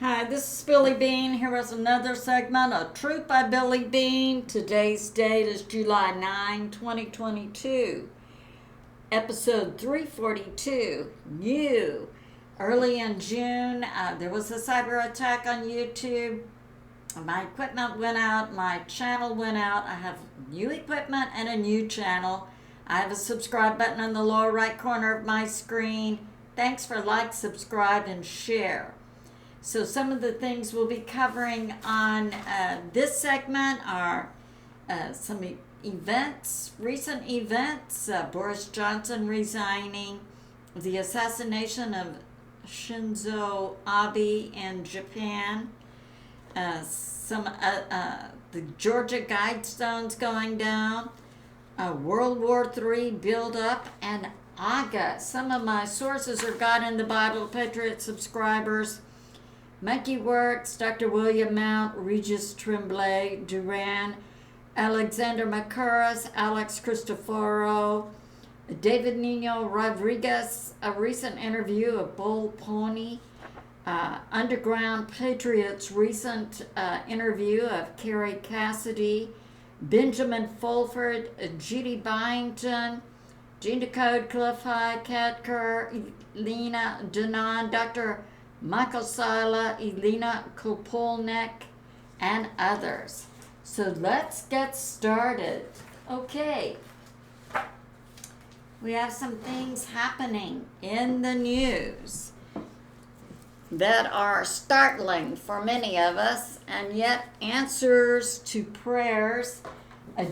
Hi, this is Billie Beene here with another segment of Truth by Billie Beene. Today's date is July 9, 2022. Episode 342, new. Early in June, there was a cyber attack on YouTube. My equipment went out, my channel went out. I have new equipment and a new channel. I have a subscribe button in the lower right corner of my screen. Thanks for like, subscribe, and share. So some of the things we'll be covering on this segment are some events, recent events, Boris Johnson resigning, the assassination of Shinzo Abe in Japan, the Georgia Guidestones going down, World War III build-up, and AGA. Some of my sources are God in the Bible, Patriot subscribers, Monkey Werx, Dr. William Mount, Regis Tremblay, Duran, Alexander Mercouris, A Christoferou, David Nino Rodriquez, a recent interview of Polny, Underground Patriots' recent interview of Cassidy, Benjamin Fulford, Judy Byington, Decode, Pat-Kerry, Elena Danaan, Dr Michael Salla, Elena Danaan, and others. So let's get started. Okay. We have some things happening in the news that are startling for many of us, and yet answers to prayers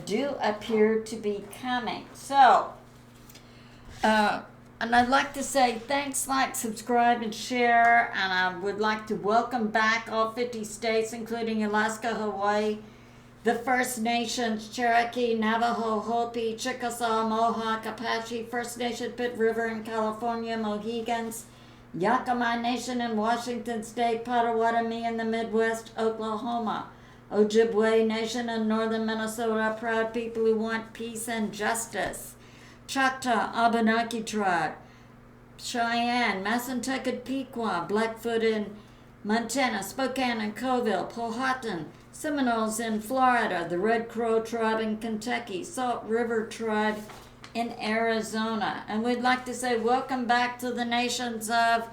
do appear to be coming. So, and I'd like to say thanks, like, subscribe, and share. And I would like to welcome back all 50 states, including Alaska, Hawaii, the First Nations, Cherokee, Navajo, Hopi, Chickasaw, Mohawk, Apache, First Nation, Pitt River in California, Mohegans, Yakama Nation in Washington State, Potawatomi in the Midwest, Oklahoma, Ojibwe Nation in northern Minnesota, proud people who want peace and justice, Choctaw, Abenaki tribe, Cheyenne, Massanutten, Pequot, Blackfoot in Montana, Spokane and Coville, Powhatan, Seminoles in Florida, the Red Crow tribe in Kentucky, Salt River tribe in Arizona. And we'd like to say welcome back to the nations of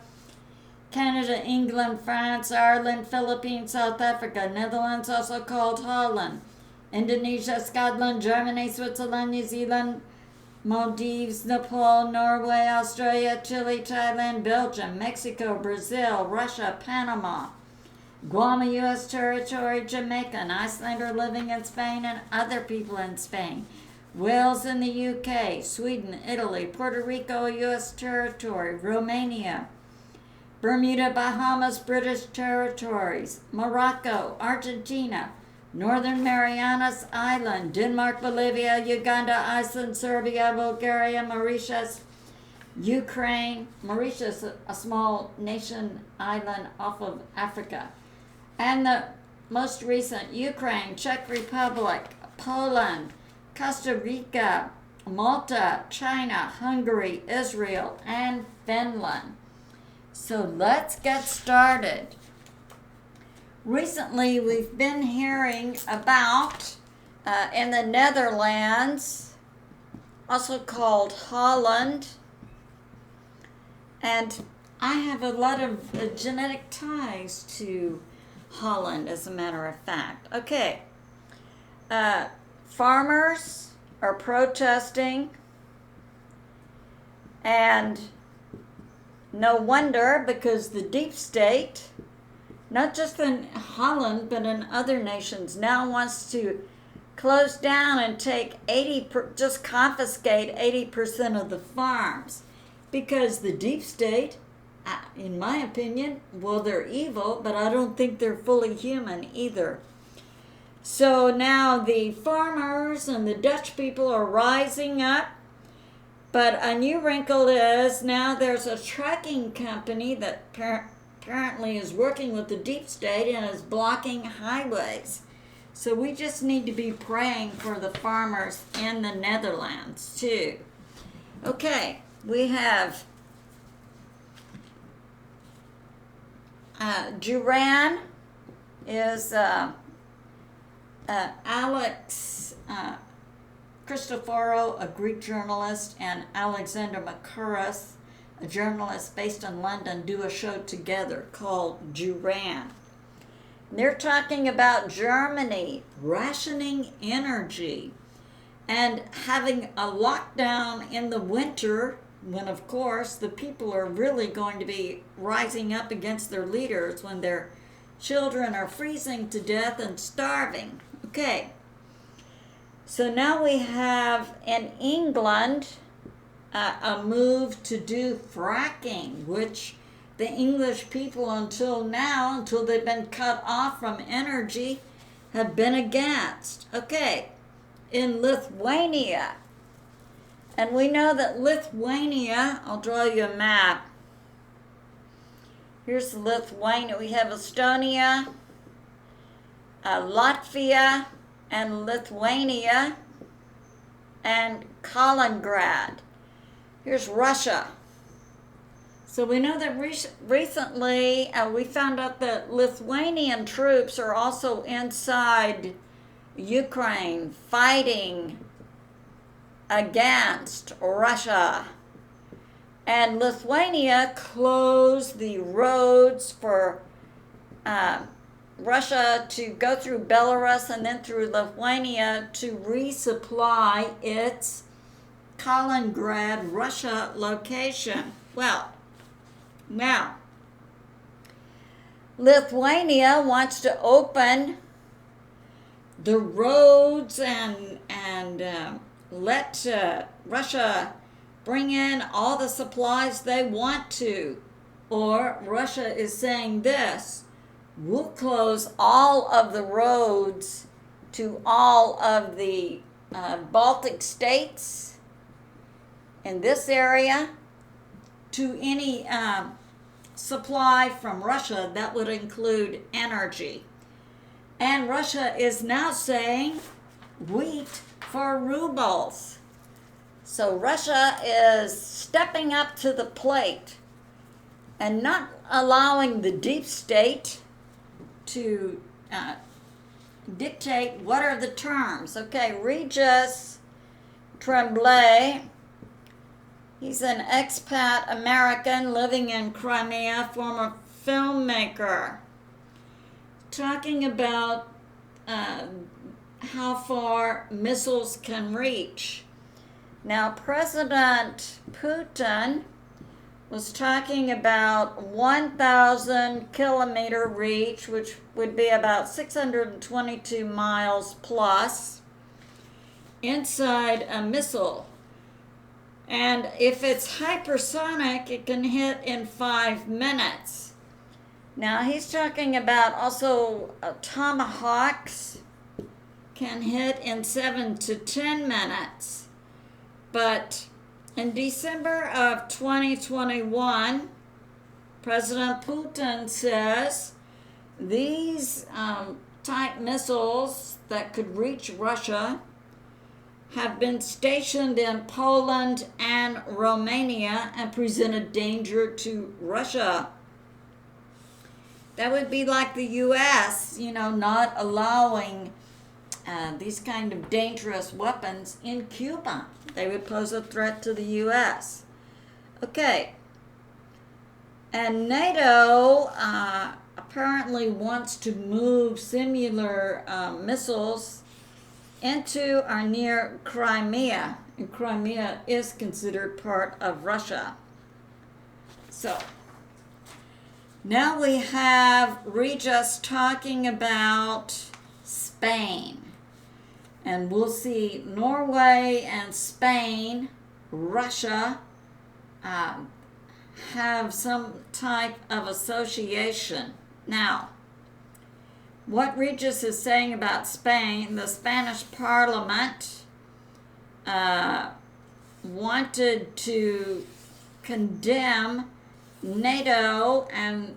Canada, England, France, Ireland, Philippines, South Africa, Netherlands, also called Holland, Indonesia, Scotland, Germany, Switzerland, New Zealand, Maldives, Nepal, Norway, Australia, Chile, Thailand, Belgium, Mexico, Brazil, Russia, Panama, Guam, U.S. territory, Jamaica, an Icelander living in Spain, and other people in Spain, Wales in the UK, Sweden, Italy, Puerto Rico, U.S. territory, Romania, Bermuda, Bahamas, British territories, Morocco, Argentina, Northern Marianas Island, Denmark, Bolivia, Uganda, Iceland, Serbia, Bulgaria, Mauritius, Ukraine, Mauritius, a small nation island off of Africa, and the most recent, Ukraine, Czech Republic, Poland, Costa Rica, Malta, China, Hungary, Israel, and Finland. So let's get started. Recently, we've been hearing about, in the Netherlands, also called Holland, and I have a lot of genetic ties to Holland, as a matter of fact. Okay, farmers are protesting, and no wonder, because the deep state, not just in Holland, but in other nations, now wants to close down and take just confiscate 80% of the farms. Because the deep state, in my opinion, well, they're evil, but I don't think they're fully human either. So now the farmers and the Dutch people are rising up. But a new wrinkle is now there's a trucking company that apparently is working with the deep state and is blocking highways. So we just need to be praying for the farmers in the Netherlands too. Okay, we have Duran is Alex Christoferou, a Greek journalist, and Alexander Mercouris, a journalist based in London, do a show together called Duran. They're talking about Germany rationing energy and having a lockdown in the winter, when of course the people are really going to be rising up against their leaders when their children are freezing to death and starving. Okay, so now we have in England a move to do fracking, which the English people until now, until they've been cut off from energy, have been against. Okay, in Lithuania, and we know that Lithuania, I'll draw you a map. Here's Lithuania. We have Estonia, Latvia, and Lithuania, and Kaliningrad. Here's Russia. So we know that recently we found out that Lithuanian troops are also inside Ukraine fighting against Russia. And Lithuania closed the roads for Russia to go through Belarus and then through Lithuania to resupply its Kaliningrad, Russia location. Well, now, Lithuania wants to open the roads and let Russia bring in all the supplies they want to. Or Russia is saying this: we'll close all of the roads to all of the Baltic states in this area to any supply from Russia that would include energy. And Russia is now saying wheat for rubles. So Russia is stepping up to the plate and not allowing the deep state to dictate what are the terms. Okay, Regis Tremblay, he's an expat American living in Crimea, former filmmaker, talking about how far missiles can reach. Now, President Putin was talking about 1,000 kilometer reach, which would be about 622 miles plus, inside a missile. And if it's hypersonic, it can hit in 5 minutes. Now, he's talking about also tomahawks can hit in 7 to 10 minutes. But in December of 2021, President Putin says these type missiles that could reach Russia have been stationed in Poland and Romania and present a danger to Russia. That would be like the U.S., not allowing these kind of dangerous weapons in Cuba. They would pose a threat to the U.S. Okay. And NATO apparently wants to move similar missiles into or near Crimea. And Crimea is considered part of Russia. So, now we have Regis talking about Spain. And we'll see Norway and Spain, Russia, have some type of association. Now, what Regis is saying about Spain, the Spanish Parliament wanted to condemn NATO and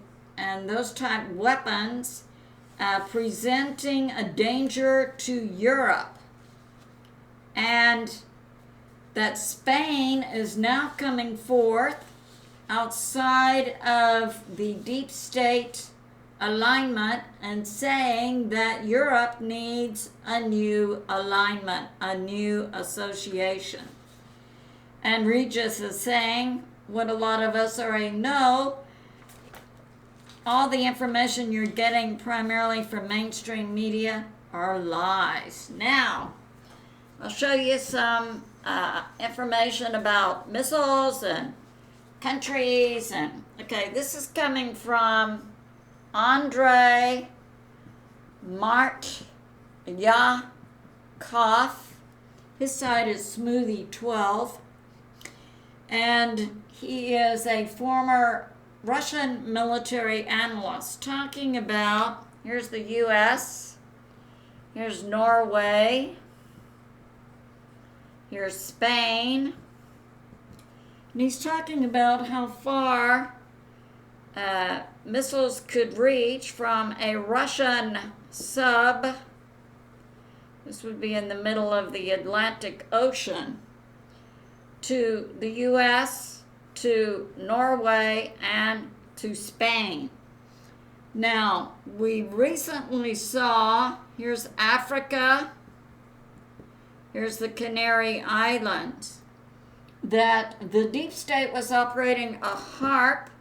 those type weapons presenting a danger to Europe. And that Spain is now coming forth outside of the deep state alignment and saying that Europe needs a new alignment, a new association. And Regis is saying what a lot of us already know: all the information you're getting primarily from mainstream media are lies. Now, I'll show you some information about missiles and countries. And okay, this is coming from Andrei Martyakov. His site is Smoothie12, and he is a former Russian military analyst talking about, here's the US, here's Norway, here's Spain, and he's talking about how far missiles could reach from a Russian sub. This would be in the middle of the Atlantic Ocean, to the US, to Norway, and to Spain. Now, we recently saw, here's Africa, here's the Canary Islands, that the deep state was operating a HARP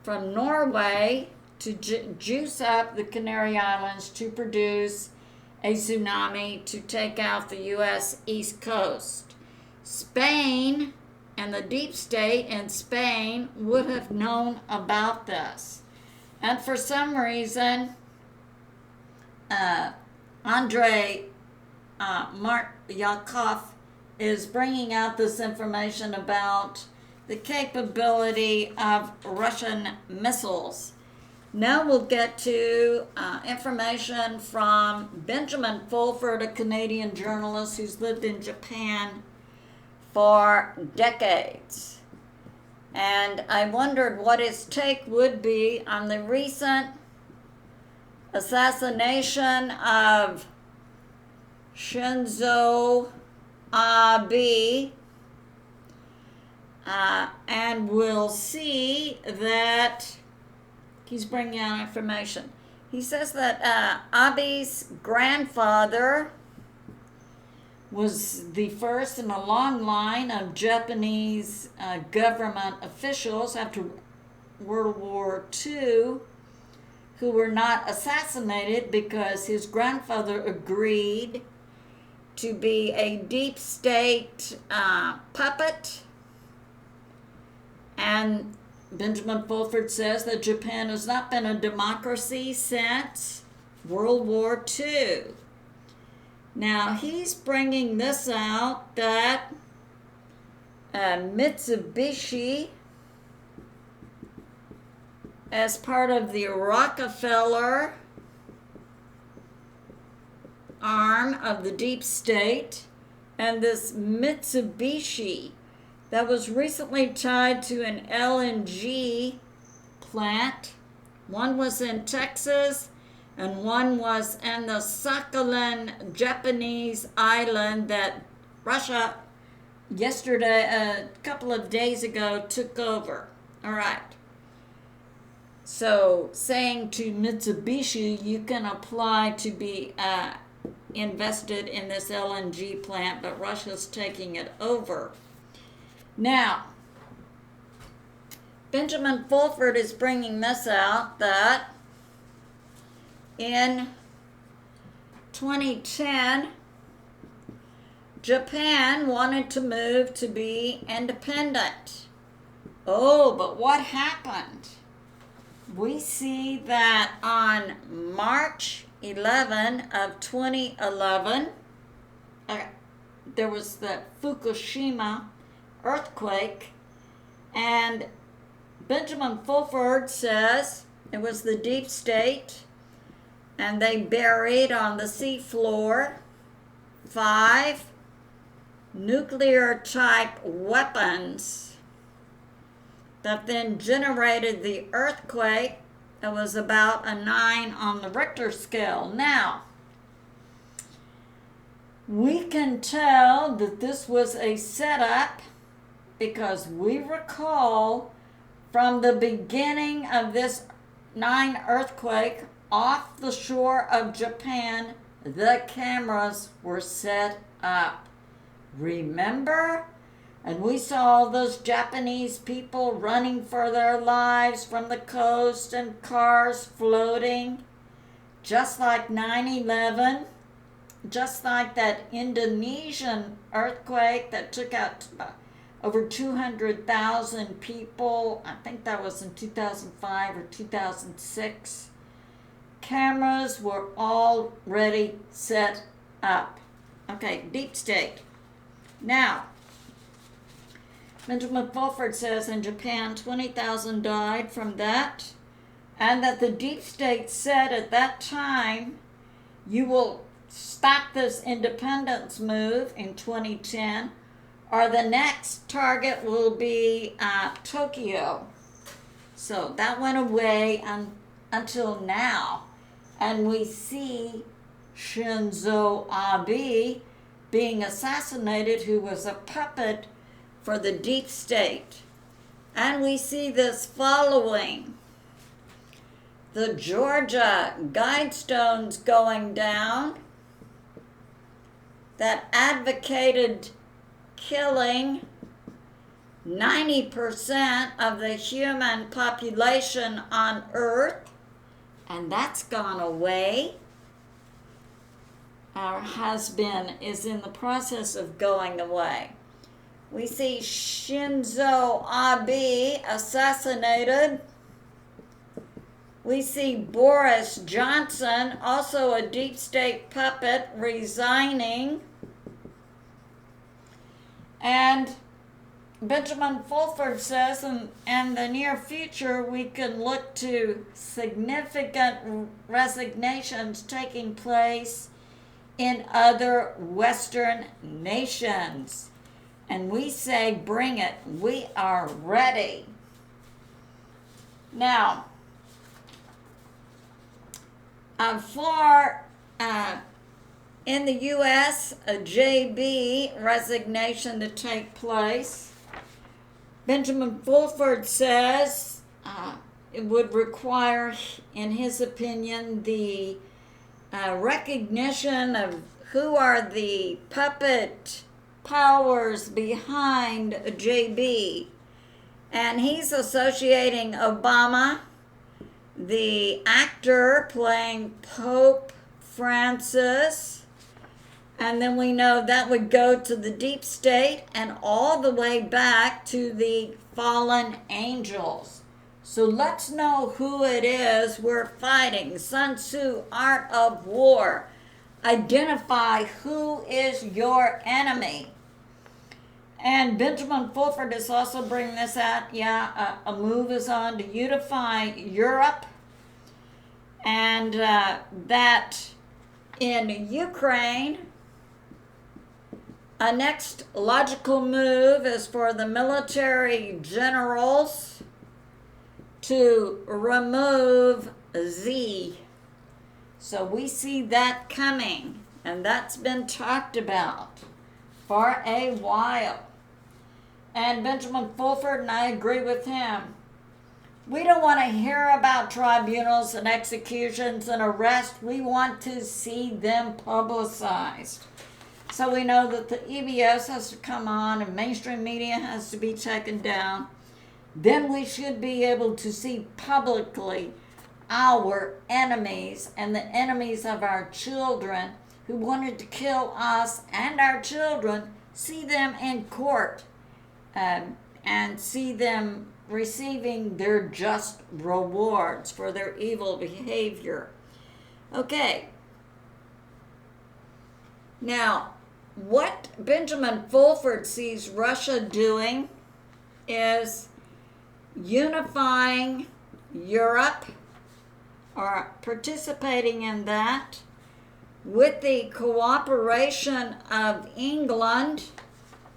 from Norway to juice up the Canary Islands to produce a tsunami to take out the US East Coast. Spain and the deep state in Spain would have known about this. And for some reason, Andrei Martyakov is bringing out this information about the capability of Russian missiles. Now we'll get to information from Benjamin Fulford, a Canadian journalist who's lived in Japan for decades. And I wondered what his take would be on the recent assassination of Shinzo Abe. And we'll see that he's bringing out information. He says that Abe's grandfather was the first in a long line of Japanese government officials after World War II who were not assassinated because his grandfather agreed to be a deep state puppet. And Benjamin Fulford says that Japan has not been a democracy since World War II. Now, he's bringing this out that Mitsubishi, as part of the Rockefeller arm of the deep state, and this Mitsubishi that was recently tied to an LNG plant. One was in Texas and one was in the Sakhalin Japanese island that Russia yesterday, a couple of days ago, took over. All right. So saying to Mitsubishi, you can apply to be invested in this LNG plant, but Russia's taking it over. Now, Benjamin Fulford is bringing this out that in 2010, Japan wanted to move to be independent. Oh, but what happened? We see that on March 11 of 2011, there was the Fukushima earthquake, and Benjamin Fulford says it was the deep state, and they buried on the seafloor 5 nuclear type weapons that then generated the earthquake that was about a 9 on the Richter scale. Now, we can tell that this was a setup because we recall from the beginning of this 9 earthquake off the shore of Japan, the cameras were set up. Remember? And we saw those Japanese people running for their lives from the coast and cars floating, just like 9/11, just like that Indonesian earthquake that took out over 200,000 people. I think that was in 2005 or 2006. Cameras were already set up. Okay, deep state. Now, Benjamin Fulford says in Japan 20,000 died from that, and that the deep state said at that time, you will stop this independence move in 2010, or the next target will be Tokyo. So that went away until now. And we see Shinzo Abe being assassinated, who was a puppet for the deep state. And we see this following the Georgia Guidestones going down that advocated killing 90% of the human population on Earth, and that's gone away. Our has-been is in the process of going away. We see Shinzo Abe assassinated. We see Boris Johnson, also a deep state puppet, resigning. And Benjamin Fulford says in the near future we can look to significant resignations taking place in other Western nations. And we say, bring it. We are ready. Now, in the U.S., a JB resignation to take place. Benjamin Fulford says it would require, in his opinion, the recognition of who are the puppet powers behind JB. And he's associating Obama, the actor playing Pope Francis, and then we know that would go to the deep state and all the way back to the fallen angels. So let's know who it is we're fighting. Sun Tzu, Art of War. Identify who is your enemy. And Benjamin Fulford is also bringing this out. A move is on to unify Europe. And that in Ukraine, a next logical move is for the military generals to remove Z. So we see that coming, and that's been talked about for a while. And Benjamin Fulford, and I agree with him, we don't want to hear about tribunals and executions and arrests. We want to see them publicized. So we know that the EBS has to come on and mainstream media has to be taken down. Then we should be able to see publicly our enemies and the enemies of our children who wanted to kill us and our children, see them in court and see them receiving their just rewards for their evil behavior. Okay. Now, what Benjamin Fulford sees Russia doing is unifying Europe, or participating in that, with the cooperation of England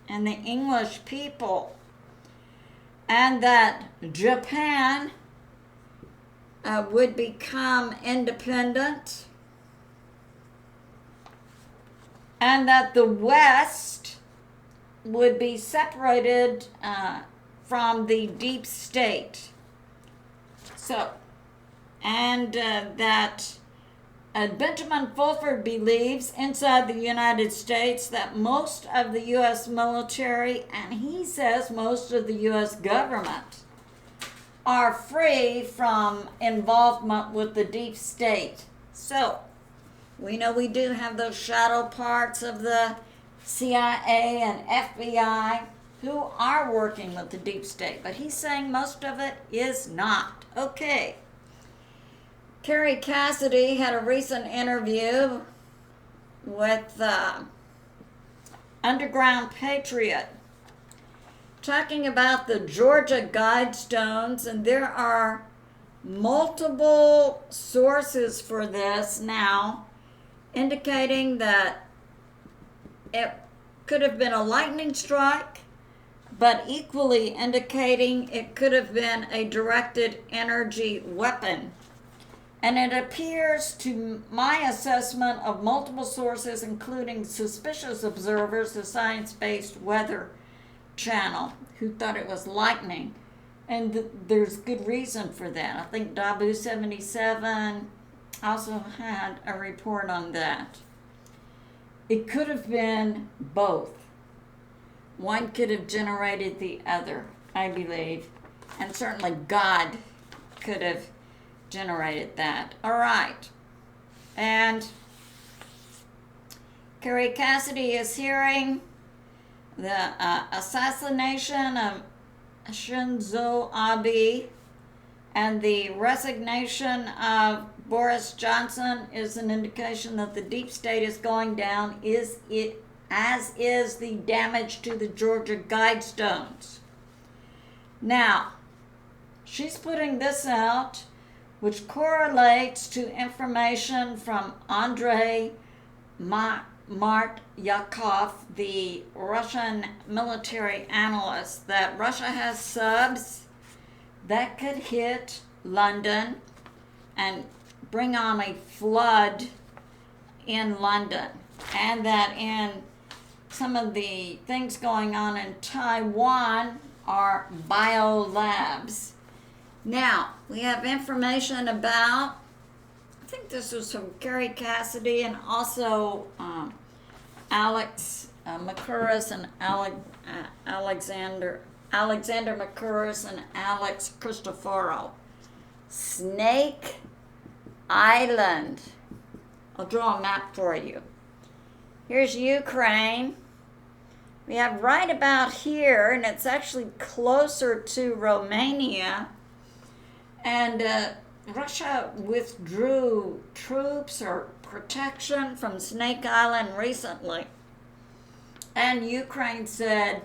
and the English people, and that Japan would become independent, and that the West would be separated from the deep state. So, and that Benjamin Fulford believes inside the United States that most of the U.S. military, and he says most of the U.S. government, are free from involvement with the deep state. So, we know we do have those shadow parts of the CIA and FBI who are working with the deep state, but he's saying most of it is not. Okay. Kerry Cassidy had a recent interview with Underground Patriot talking about the Georgia Guidestones, and there are multiple sources for this now indicating that it could have been a lightning strike, but equally indicating it could have been a directed energy weapon. And it appears, to my assessment of multiple sources, including suspicious observers, the Science-Based Weather Channel, who thought it was lightning. And there's good reason for that. I think Dabu 77 also had a report on that. It could have been both. One could have generated the other, I believe. And certainly God could have generated that. All right. And Kerry Cassidy is hearing the assassination of Shinzo Abe and the resignation of Boris Johnson is an indication that the deep state is going down, as is the damage to the Georgia Guidestones. Now, she's putting this out, which correlates to information from Andrei Martyakov, the Russian military analyst, that Russia has subs that could hit London and bring on a flood in London, and that in some of the things going on in Taiwan are biolabs. Now, we have information about, I think this was from Kerry Cassidy and also Alex Mercouris and Alexander Mercouris and A Christoferou. Snake Island. I'll draw a map for you. Here's Ukraine. We have right about here, and it's actually closer to Romania. And Russia withdrew troops or protection from Snake Island recently. And Ukraine said,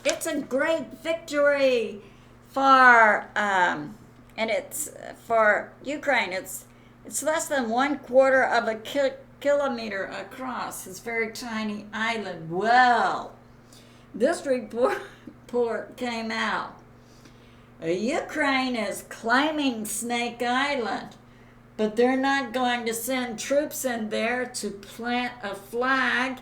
it's a great victory for, and it's for Ukraine. It's less than 1/4 of a kilometer across this very tiny island. Well, this report came out. Ukraine is claiming Snake Island, but they're not going to send troops in there to plant a flag.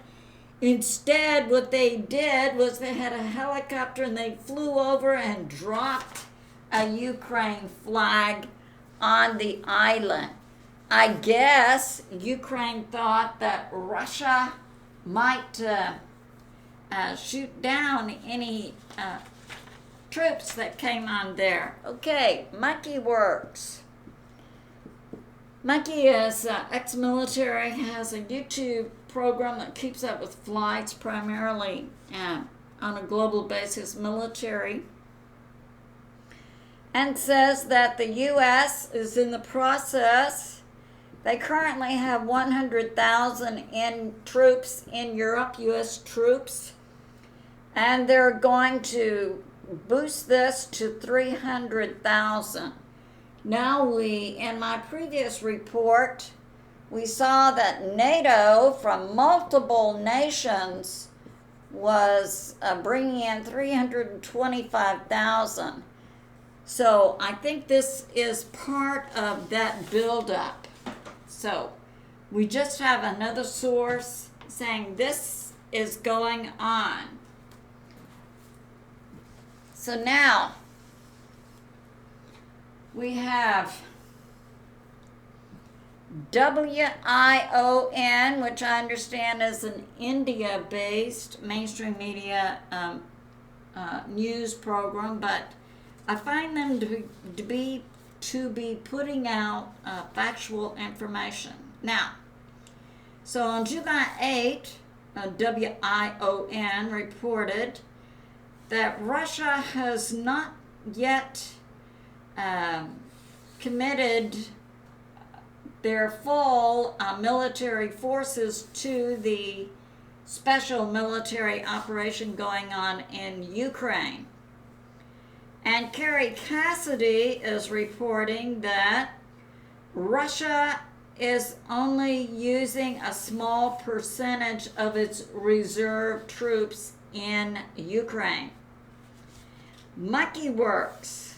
Instead, what they did was they had a helicopter and they flew over and dropped a Ukraine flag on the island. I guess Ukraine thought that Russia might shoot down any troops that came on there. Okay, Monkey Werx. Monkey is ex-military, has a YouTube program that keeps up with flights, primarily on a global basis, military, and says that the U.S. is in the process. They currently have 100,000 troops in Europe, U.S. troops, and they're going to boost this to 300,000. Now in my previous report, we saw that NATO from multiple nations was bringing in 325,000. So I think this is part of that buildup. So we just have another source saying this is going on. So now we have WION, which I understand is an India-based mainstream media news program, but I find them to be putting out factual information. Now, so on July 8, WION reported that Russia has not yet committed their full military forces to the special military operation going on in Ukraine. And Carrie Cassidy is reporting that Russia is only using a small percentage of its reserve troops in Ukraine. Monkey Werx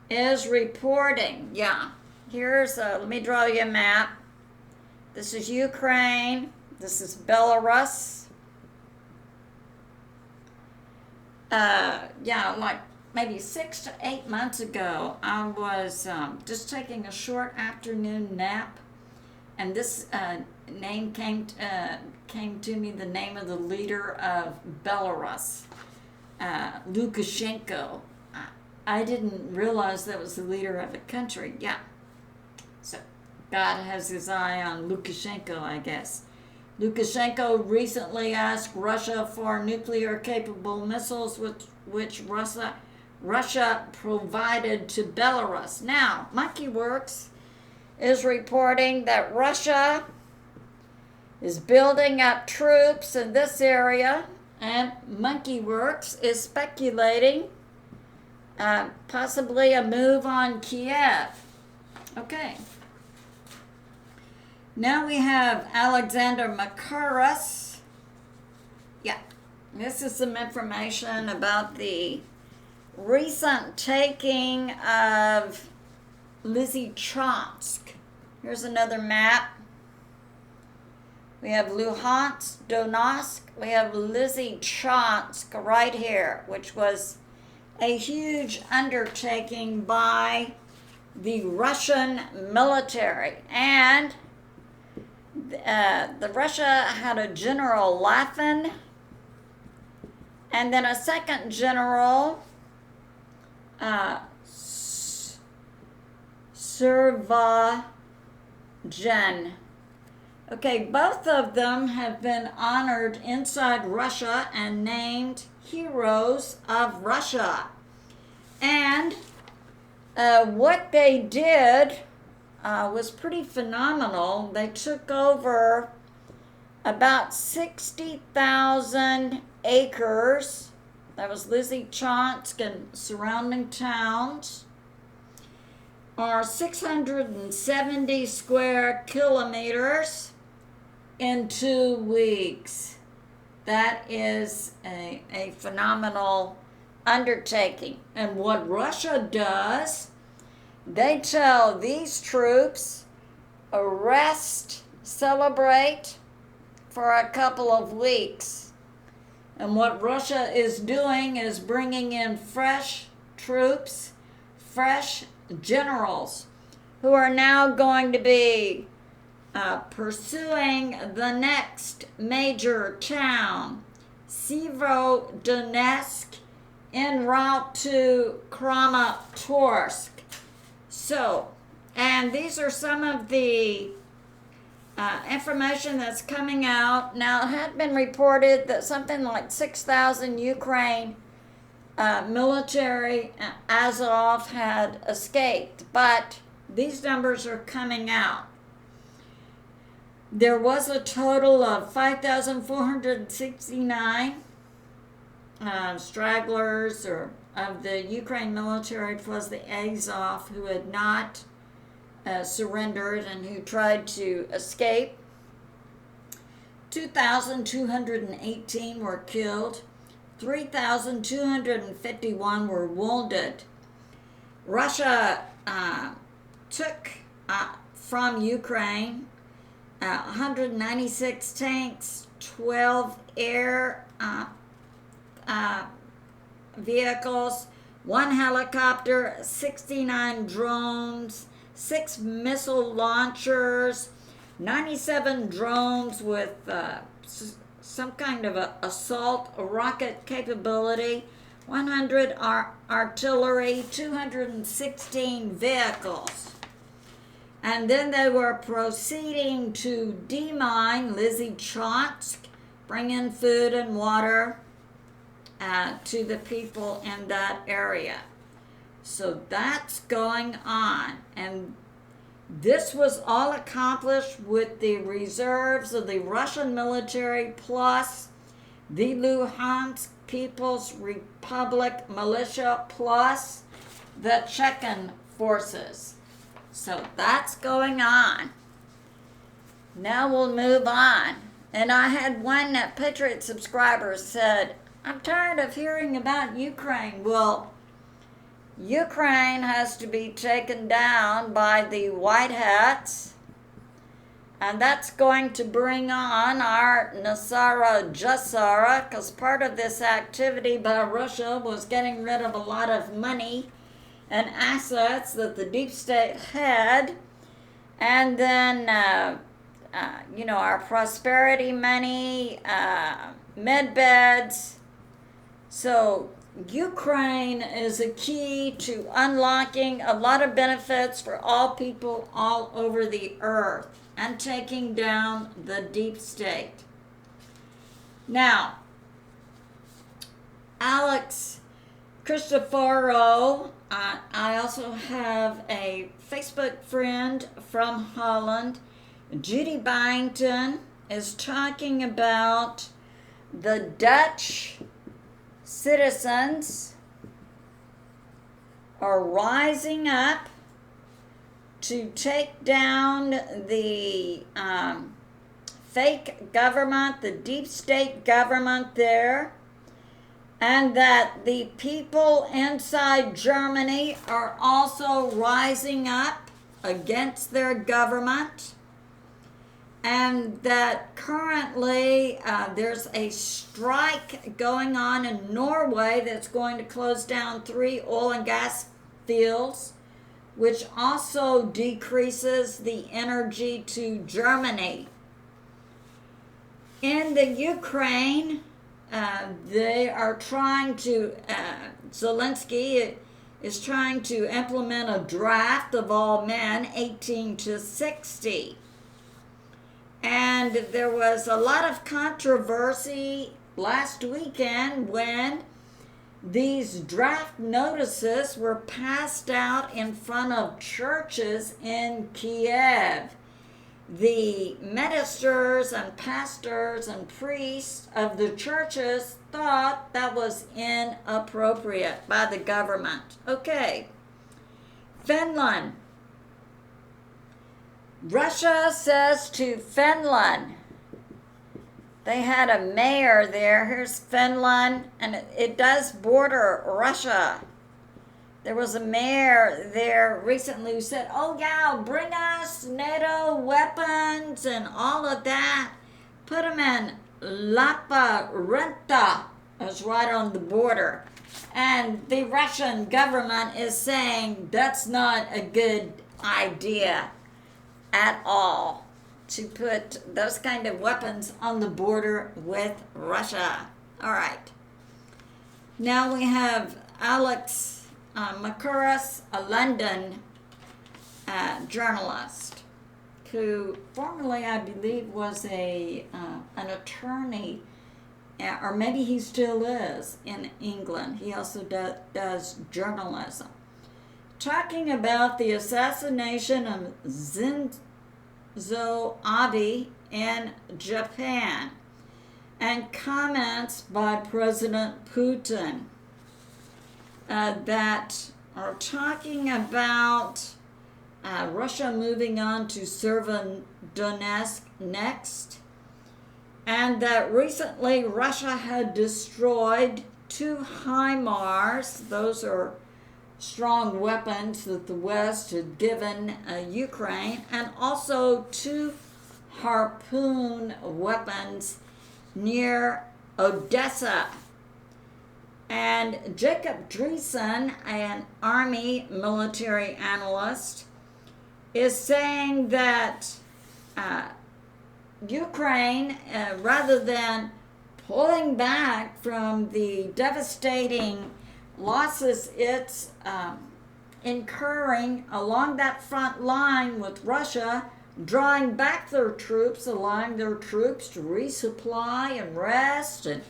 is reporting, here's let me draw you a map. This is Ukraine. This is Belarus. Like maybe 6 to 8 months ago, I was just taking a short afternoon nap, and this name came to me, the name of the leader of Belarus, Lukashenko. I didn't realize that was the leader of a country. So God has his eye on Lukashenko, I guess. Lukashenko recently asked Russia for nuclear-capable missiles, which Russia provided to Belarus. Now, Monkey Werx is reporting that Russia is building up troops in this area, and Monkey Werx is speculating possibly a move on Kiev. Okay. Now we have Alexander Mercouris. This is some information about the recent taking of Lysychansk. Here's another map. We have Luhansk, Donetsk. We have Lysychansk right here, which was a huge undertaking by the Russian military. And the Russia had a general Laffin, and then a second general, Savin. Okay, both of them have been honored inside Russia and named Heroes of Russia. And what they did was pretty phenomenal. They took over about 60,000 acres. That was Lysychansk and surrounding towns, or 670 square kilometers in 2 weeks. That is a phenomenal undertaking. And what Russia does, they tell these troops, rest, celebrate for a couple of weeks. And what Russia is doing is bringing in fresh troops, fresh generals, who are now going to be pursuing the next major town, Severodonetsk, en route to Kramatorsk. So, and these are some of the information that's coming out. Now, it had been reported that something like 6,000 Ukraine military Azov had escaped, but these numbers are coming out. There was a total of 5,469 stragglers or of the Ukraine military plus the Azov who had not surrendered and who tried to escape. 2,218 were killed. 3,251 were wounded. Russia took from Ukraine 196 tanks, 12 air vehicles, 1 helicopter, 69 drones, 6 missile launchers, 97 drones with some kind of a assault rocket capability, 100 artillery, 216 vehicles. And then they were proceeding to demine Lysychansk, bring in food and water to the people in that area. So that's going on. And this was all accomplished with the reserves of the Russian military plus the Luhansk People's Republic militia plus the Chechen forces. So that's going on. Now we'll move on. And I had one Patriot subscriber said, I'm tired of hearing about Ukraine. Well, Ukraine has to be taken down by the White Hats, and that's going to bring on our Nasara Jassara, because part of this activity by Russia was getting rid of a lot of money and assets that the deep state had, and then, our prosperity money, med beds. So Ukraine is a key to unlocking a lot of benefits for all people all over the earth and taking down the deep state. Now, A Christoferou, I also have a Facebook friend from Holland, Judy Byington, is talking about the Dutch citizens are rising up to take down the fake government, the deep state government there, and that the people inside Germany are also rising up against their government, and that currently there's a strike going on in Norway that's going to close down 3 oil and gas fields, which also decreases the energy to Germany. In the Ukraine, they are trying to, Zelensky is trying to implement a draft of all men 18 to 60. And there was a lot of controversy last weekend when these draft notices were passed out in front of churches in Kiev. The ministers and pastors and priests of the churches thought that was inappropriate by the government. Okay. Finland. Russia says to Finland, they had a mayor there. Here's Finland, and it does border Russia. There was a mayor there recently who said, oh yeah, bring us NATO weapons and all of that. Put them in Laparenta, that's right on the border. And the Russian government is saying that's not a good idea at all to put those kind of weapons on the border with Russia. All right. Now we have A Mercouris, a London journalist who formerly, I believe, was an attorney, or maybe he still is, in England. He also does journalism. Talking about the assassination of Shinzo Abe in Japan and comments by President Putin that are talking about Russia moving on to Savin next, and that recently Russia had destroyed 2 HIMARS. Those are strong weapons that the West had given Ukraine, and also 2 Harpoon weapons near Odessa. And Jacob Dreesen, an Army military analyst, is saying that Ukraine, rather than pulling back from the devastating losses it's incurring along that front line with Russia, drawing back their troops, allowing their troops to resupply and rest. And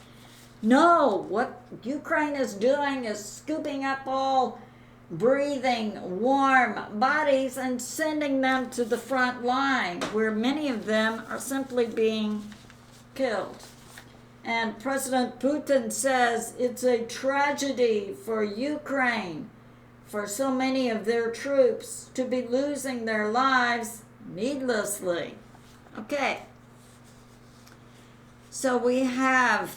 no, what Ukraine is doing is scooping up all breathing, warm bodies and sending them to the front line, where many of them are simply being killed. And President Putin says it's a tragedy for Ukraine, for so many of their troops to be losing their lives needlessly. Okay. So we have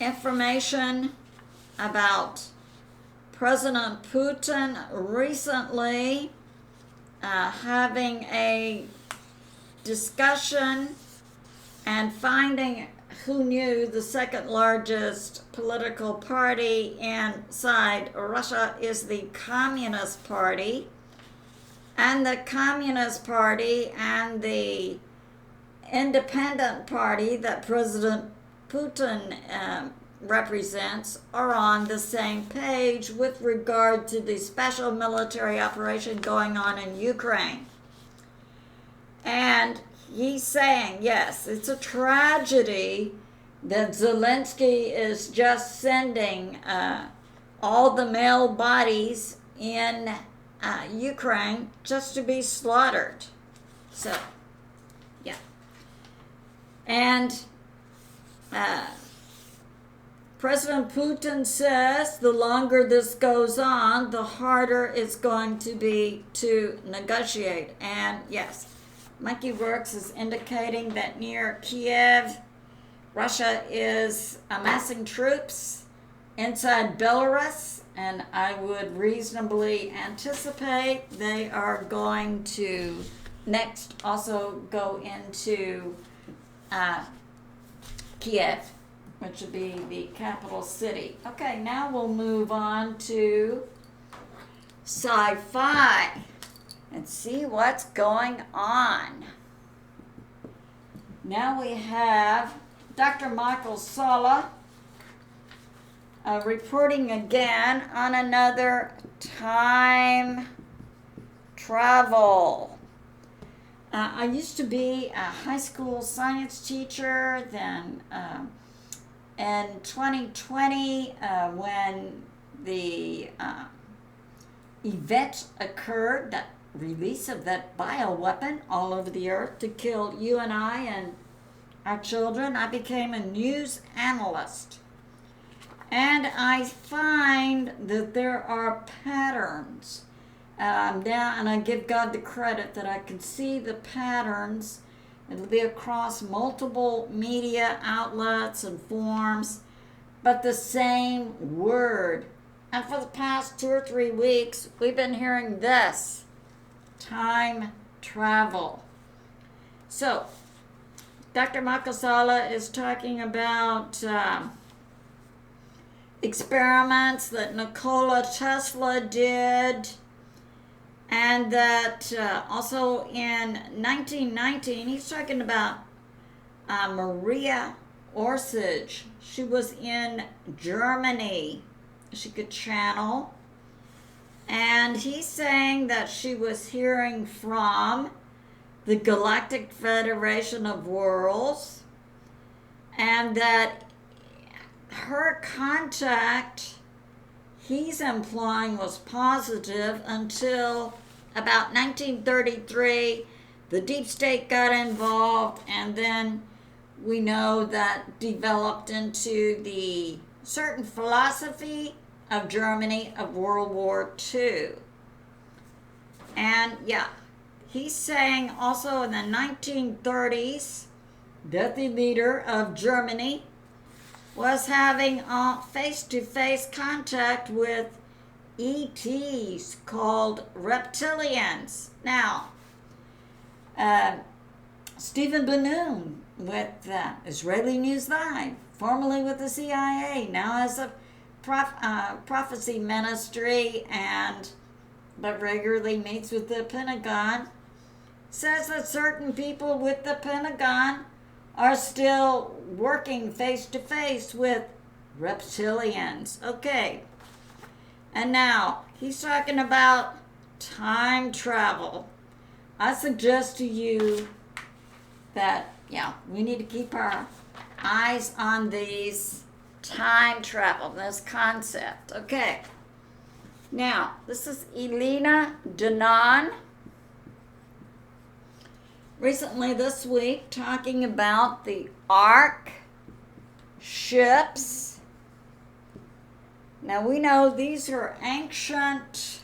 information about President Putin recently having a discussion and finding who knew the second largest political party inside Russia is the Communist Party. And the Communist Party and the Independent Party that President Putin represents are on the same page with regard to the special military operation going on in Ukraine. And he's saying, yes, it's a tragedy that Zelensky is just sending all the male bodies in Ukraine just to be slaughtered. So, yeah. And President Putin says the longer this goes on, the harder it's going to be to negotiate. And yes, Monkey Werx is indicating that near Kiev, Russia is amassing troops inside Belarus, and I would reasonably anticipate they are going to next also go into Kiev, which would be the capital city. Okay, now we'll move on to sci-fi and see what's going on. Now we have Dr. Michael Salla reporting again on another time travel. I used to be a high school science teacher, then in 2020 when the event occurred, that release of that bioweapon all over the earth to kill you and I and our children, I became a news analyst. And I find that there are patterns now, and I give God the credit that I can see the patterns. It'll be across multiple media outlets and forms, but the same word. And for the past 2 or 3 weeks, we've been hearing this: time travel. So, Dr. Michael Salla is talking about experiments that Nikola Tesla did, and that also in 1919, he's talking about Maria Orsage. She was in Germany. She could channel. And he's saying that she was hearing from the Galactic Federation of Worlds, and that her contact, he's implying, was positive until about 1933. The deep state got involved, and then we know that developed into the certain philosophy of Germany of World War II. And yeah, he's saying also in the 1930s that the leader of Germany was having face-to-face contact with ETs called reptilians. Now, Stephen Bannon with Israeli News Live formerly with the CIA, now has a prophecy ministry, but regularly meets with the Pentagon, says that certain people with the Pentagon are still working face to face with reptilians. Okay. And now, he's talking about time travel. I suggest to you that, we need to keep our eyes on these time travel, this concept. Okay. Now, this is Elena Danaan. Recently this week, talking about the Ark ships. Now, we know these are ancient.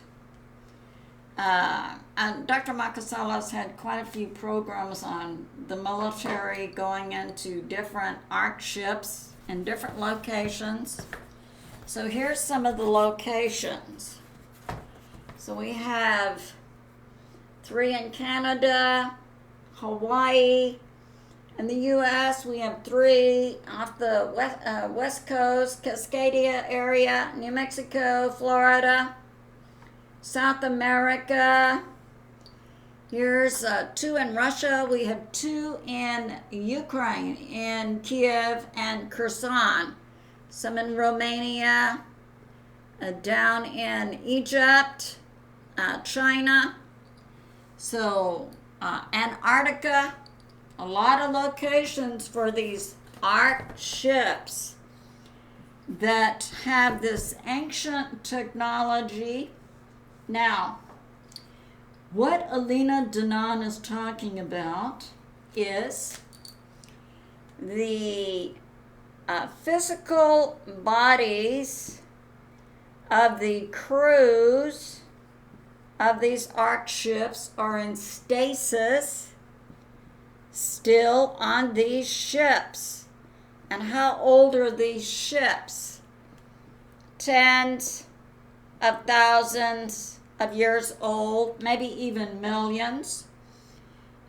And Dr. Michael Salla has had quite a few programs on the military going into different Ark ships in different locations. So here's some of the locations. So we have 3 in Canada, Hawaii. In the U.S., we have 3 off the west coast, Cascadia area, New Mexico, Florida. South America, here's 2 in Russia. We have 2 in Ukraine, in Kiev and Kherson. Some in Romania, down in Egypt, China. So, Antarctica. A lot of locations for these Ark ships that have this ancient technology. Now, what Elena Danaan is talking about is the physical bodies of the crews of these Ark ships are in stasis still on these ships. And how old are these ships? Tens of thousands of years old, maybe even millions.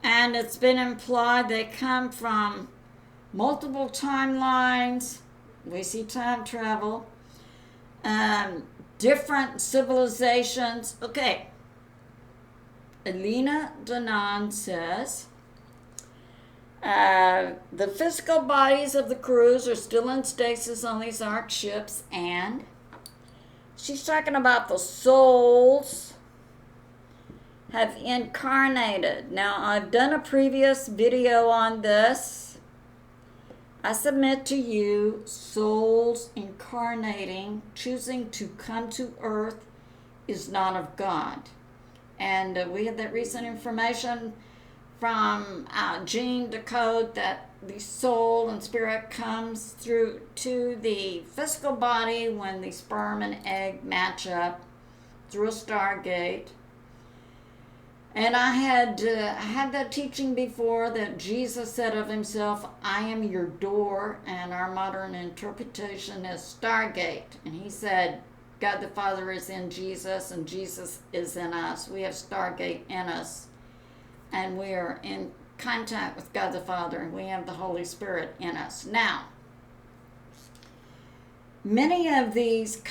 And it's been implied they come from multiple timelines. We see time travel. Different civilizations. Okay. Elena Danaan says, the physical bodies of the crews are still in stasis on these Ark ships, and she's talking about the souls have incarnated. Now, I've done a previous video on this. I submit to you, souls incarnating, choosing to come to earth, is not of God. And we had that recent information from gene Decode that the soul and spirit comes through to the physical body when the sperm and egg match up through a stargate. And I had that teaching before that Jesus said of himself, I am your door, and our modern interpretation is stargate. And he said, God the Father is in Jesus, and Jesus is in us. We have stargate in us. And we are in contact with God the Father, and we have the Holy Spirit in us. Now, many of these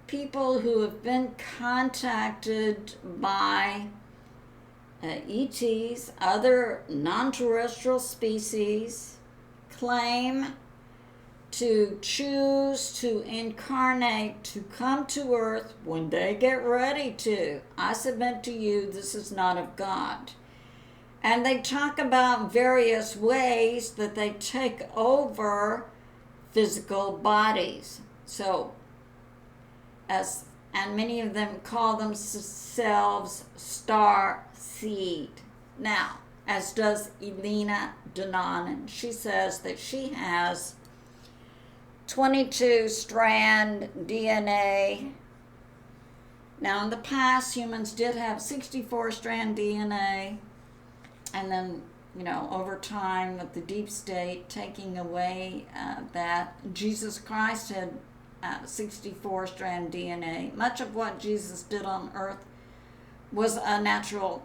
people who have been contacted by ETs, other non-terrestrial species, claim to choose to incarnate, to come to earth when they get ready to. I submit to you, this is not of God. And they talk about various ways that they take over physical bodies. So, and many of them call themselves star seed. Now, as does Elena Danaan, and she says that she has 22-strand DNA. Now, in the past, humans did have 64-strand DNA, and then, over time, with the deep state taking away that, Jesus Christ had 64-strand DNA. Much of what Jesus did on earth was a natural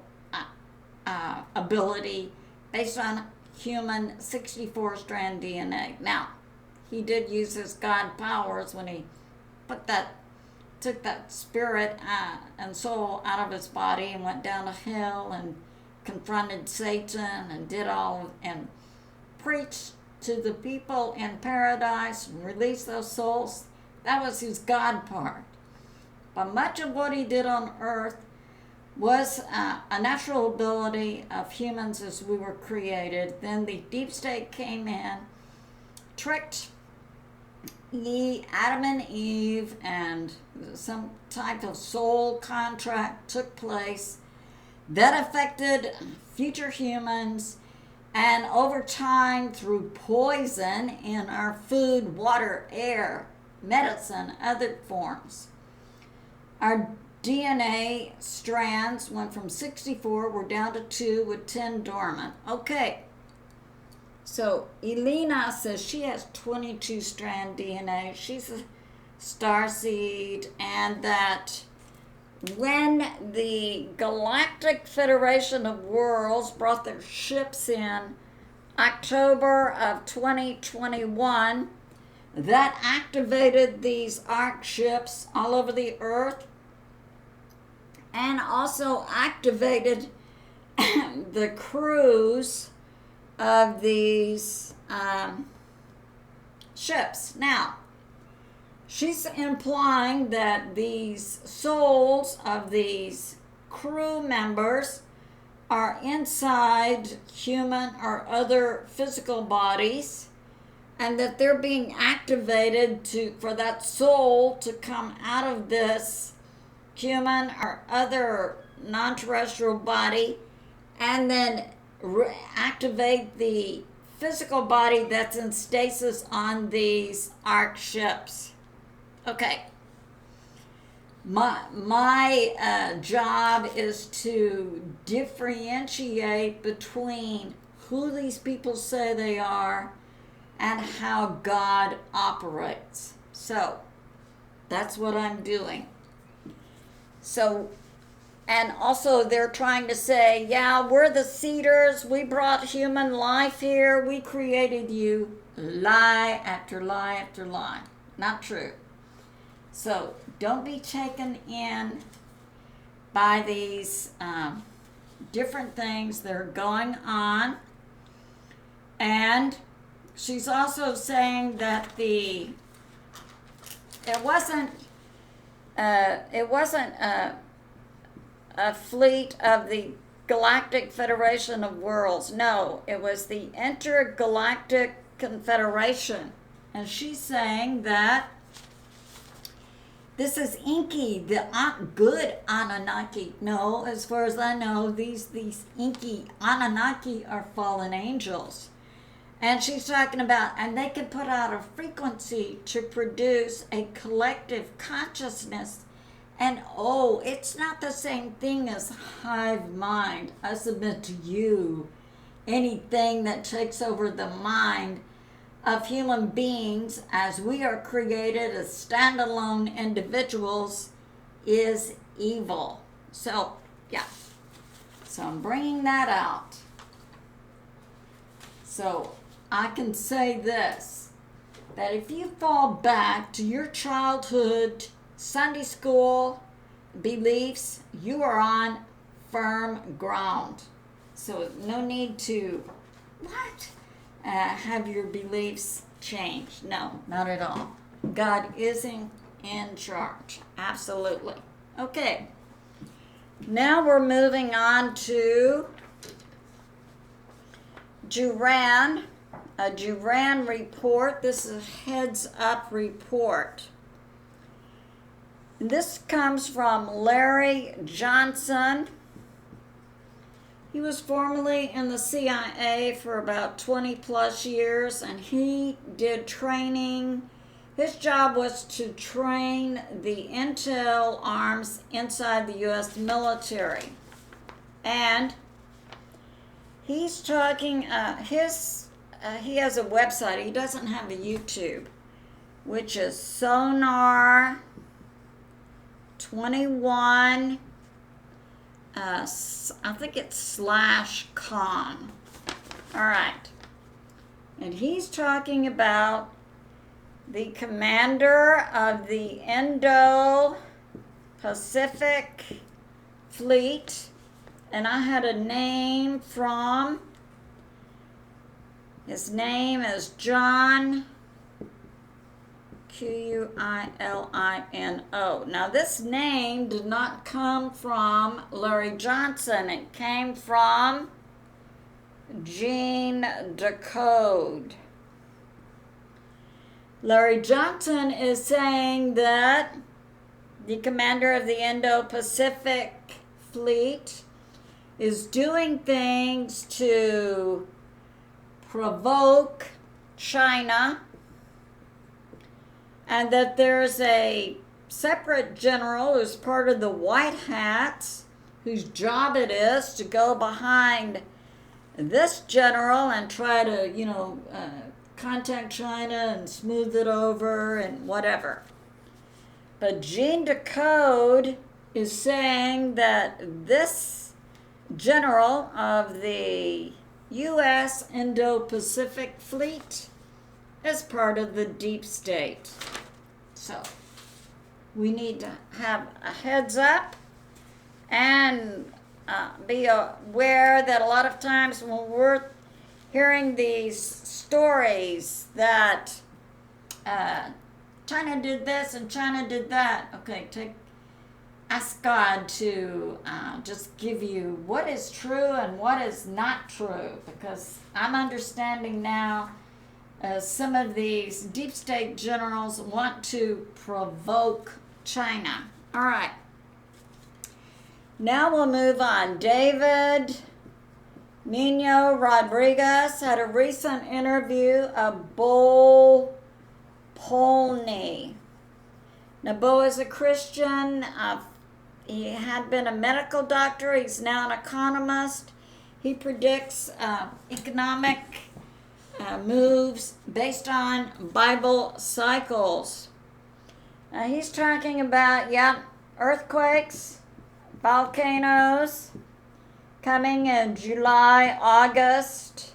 ability based on human 64 strand DNA. Now, he did use his God powers when he took that spirit and soul out of his body and went down a hill and confronted Satan and did all and preached to the people in paradise and released those souls. That was his God part. But much of what he did on earth was a natural ability of humans as we were created. Then the deep state came in, tricked Adam and Eve, and some type of soul contract took place that affected future humans, and over time, through poison in our food, water, air, medicine, other forms, our DNA strands went from 64, we're down to 2 with 10 dormant. Okay. So Elena says she has 22 strand DNA. She's a starseed, and that when the Galactic Federation of Worlds brought their ships in October of 2021, that activated these ARC ships all over the earth and also activated the crews of these ships. Now, she's implying that these souls of these crew members are inside human or other physical bodies, and that they're being activated for that soul to come out of this human or other non-terrestrial body and then activate the physical body that's in stasis on these ARC ships. Okay. My job is to differentiate between who these people say they are and how God operates. So, that's what I'm doing. So, and also they're trying to say, yeah, we're the seeders, we brought human life here, we created you. Lie after lie after lie. Not true. So, don't be taken in by these different things that are going on. And she's also saying that it wasn't a fleet of the Galactic Federation of Worlds. No, it was the Intergalactic Confederation. And she's saying that this is Inky, the good Anunnaki. No, as far as I know, these Inky Anunnaki are fallen angels. And she's talking about, and they can put out a frequency to produce a collective consciousness. And oh, it's not the same thing as hive mind. I submit to you, anything that takes over the mind of human beings as we are created as standalone individuals is evil. So, yeah. So I'm bringing that out. So I can say this, that if you fall back to your childhood Sunday school beliefs, you are on firm ground. So no need to, have your beliefs changed. No, not at all. God is in charge. Absolutely. Okay. Now we're moving on to Duran. A Duran report. This is a heads up report. This comes from Larry Johnson. He was formerly in the CIA for about 20 plus years, and he did training. His job was to train the intel arms inside the U.S. military. And he's talking, he has a website. He doesn't have a YouTube, which is Sonar 21, I think it's /com. All right. And he's talking about the commander of the Indo-Pacific Fleet. And I had a name from, his name is John Quilino. Now this name did not come from Larry Johnson. It came from Gene Decode. Larry Johnson is saying that the commander of the Indo-Pacific Fleet is doing things to provoke China, and that there's a separate general who's part of the White Hats whose job it is to go behind this general and try to, contact China and smooth it over and whatever. But Gene Decode is saying that this general of the U.S. Indo-Pacific Fleet is part of the deep state. So we need to have a heads up and be aware that a lot of times when we're hearing these stories that China did this and China did that, okay, ask God to just give you what is true and what is not true, because I'm understanding now some of these deep state generals want to provoke China. All right. Now we'll move on. David Nino Rodriquez had a recent interview of Bo Polny. Now, Bo is a Christian. He had been a medical doctor. He's now an economist. He predicts economic moves based on Bible cycles. He's talking about, earthquakes, volcanoes coming in July, August,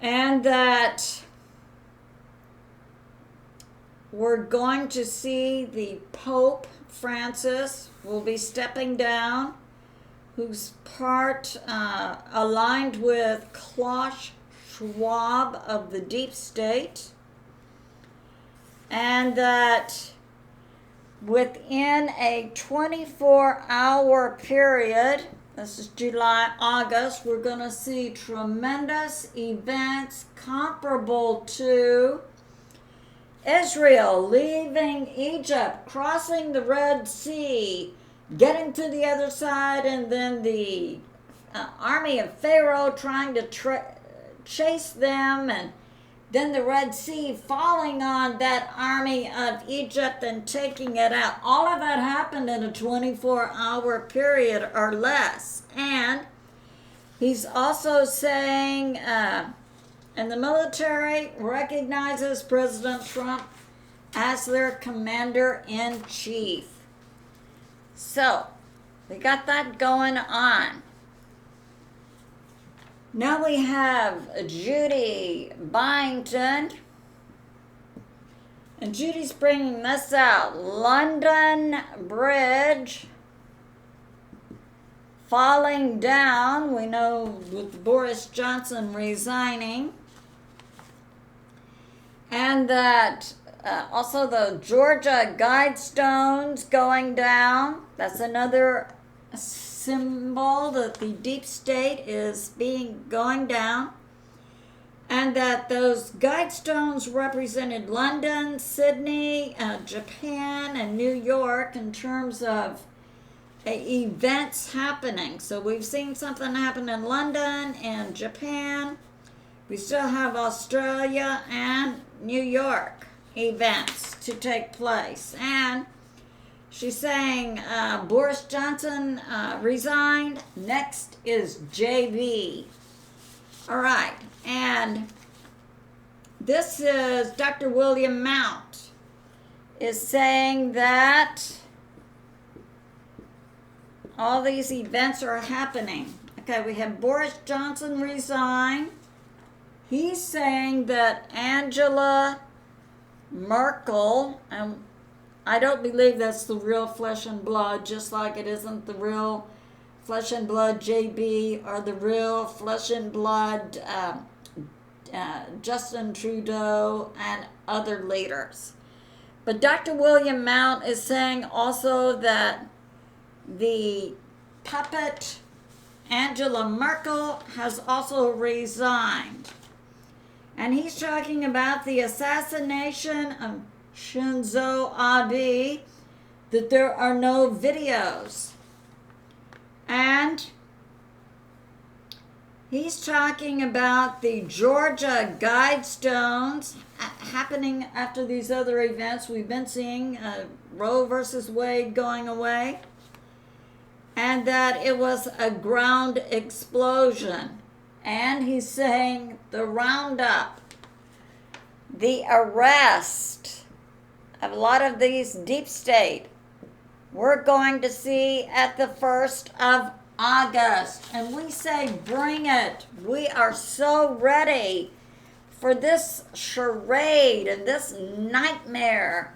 and that we're going to see the Pope Francis will be stepping down, who's part aligned with Klaus Schwab of the deep state, and that within a 24-hour period, this is July, August, we're going to see tremendous events comparable to Israel leaving Egypt, crossing the Red Sea, getting to the other side, and then the army of Pharaoh trying to chase them, and then the Red Sea falling on that army of Egypt and taking it out. All of that happened in a 24-hour period or less. And he's also saying, and the military recognizes President Trump as their commander-in-chief. So, we got that going on. Now we have Judy Byington. And Judy's bringing this out. London Bridge falling down. We know with Boris Johnson resigning. And that also the Georgia Guidestones going down. That's another symbol that the deep state is going down, and that those Guidestones represented London, Sydney, Japan, and New York in terms of events happening. So we've seen something happen in London and Japan. We still have Australia and New York events to take place. And she's saying Boris Johnson resigned. Next is JV. All right. And this is Dr. William Mount is saying that all these events are happening. A Okay, we have Boris Johnson resign. He's saying that Angela Merkel, and I don't believe that's the real flesh and blood, just like it isn't the real flesh and blood JB or the real flesh and blood Justin Trudeau and other leaders. But Dr. William Mount is saying also that the puppet Angela Merkel has also resigned. And he's talking about the assassination of Shinzo Abe, that there are no videos. And he's talking about the Georgia Guidestones happening after these other events we've been seeing, Roe versus Wade going away, and that it was a ground explosion. And he's saying the roundup, the arrest of a lot of these deep state, we're going to see at the 1st of August. And we say, bring it. We are so ready for this charade and this nightmare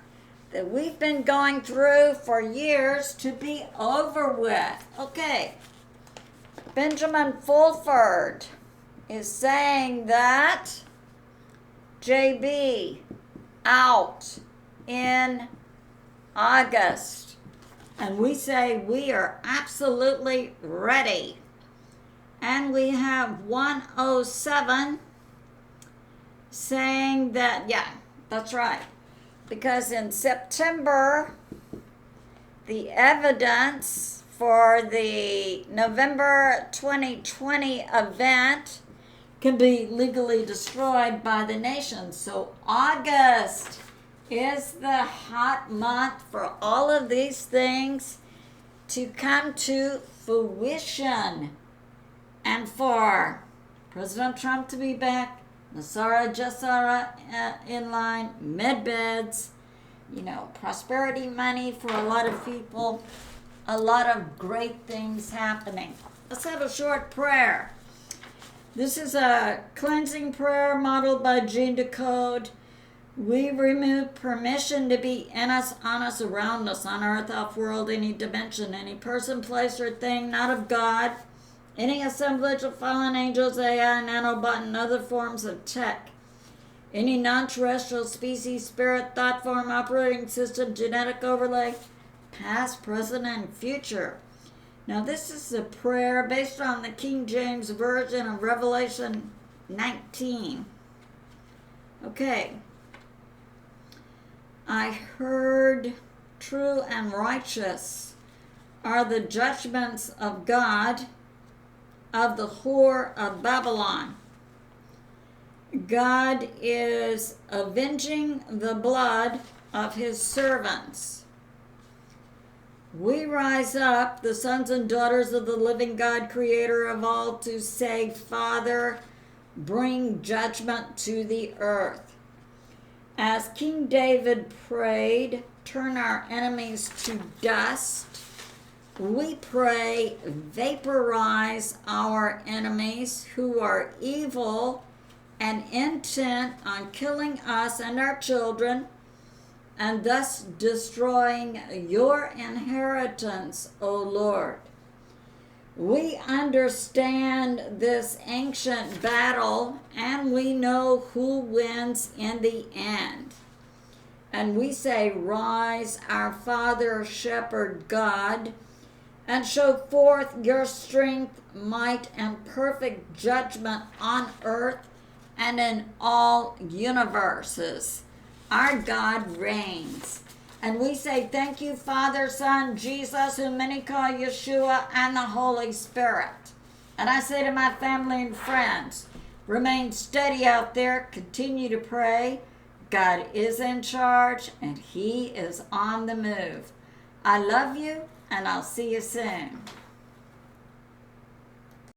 that we've been going through for years to be over with. Okay. Benjamin Fulford is saying that JB out in August. And we say we are absolutely ready. And we have 107 saying that, yeah, that's right. Because in September, the evidence for the November 2020 event can be legally destroyed by the nation. So August is the hot month for all of these things to come to fruition. And for President Trump to be back, Nasara Jassara in line, med beds, prosperity money for a lot of people, a lot of great things happening. Let's have a short prayer. This is a cleansing prayer modeled by Decode. We remove permission to be in us, on us, around us, on earth, off world, any dimension, any person, place, or thing not of God, any assemblage of fallen angels, AI, nanobot, and other forms of tech, any non-terrestrial species, spirit, thought form, operating system, genetic overlay, past, present, and future. Now this is a prayer based on the King James Version of Revelation 19. Okay. I heard true and righteous are the judgments of God of the whore of Babylon. God is avenging the blood of his servants. We rise up, the sons and daughters of the living God, creator of all, to say, Father, bring judgment to the earth. As King David prayed, turn our enemies to dust. We pray, vaporize our enemies who are evil and intent on killing us and our children, and thus destroying your inheritance, O Lord. We understand this ancient battle, and we know who wins in the end. And we say, rise, our Father, Shepherd God, and show forth your strength, might, and perfect judgment on earth and in all universes. Our God reigns. And we say thank you, Father, Son, Jesus, whom many call Yeshua, and the Holy Spirit. And I say to my family and friends, remain steady out there, continue to pray. God is in charge, and he is on the move. I love you, and I'll see you soon.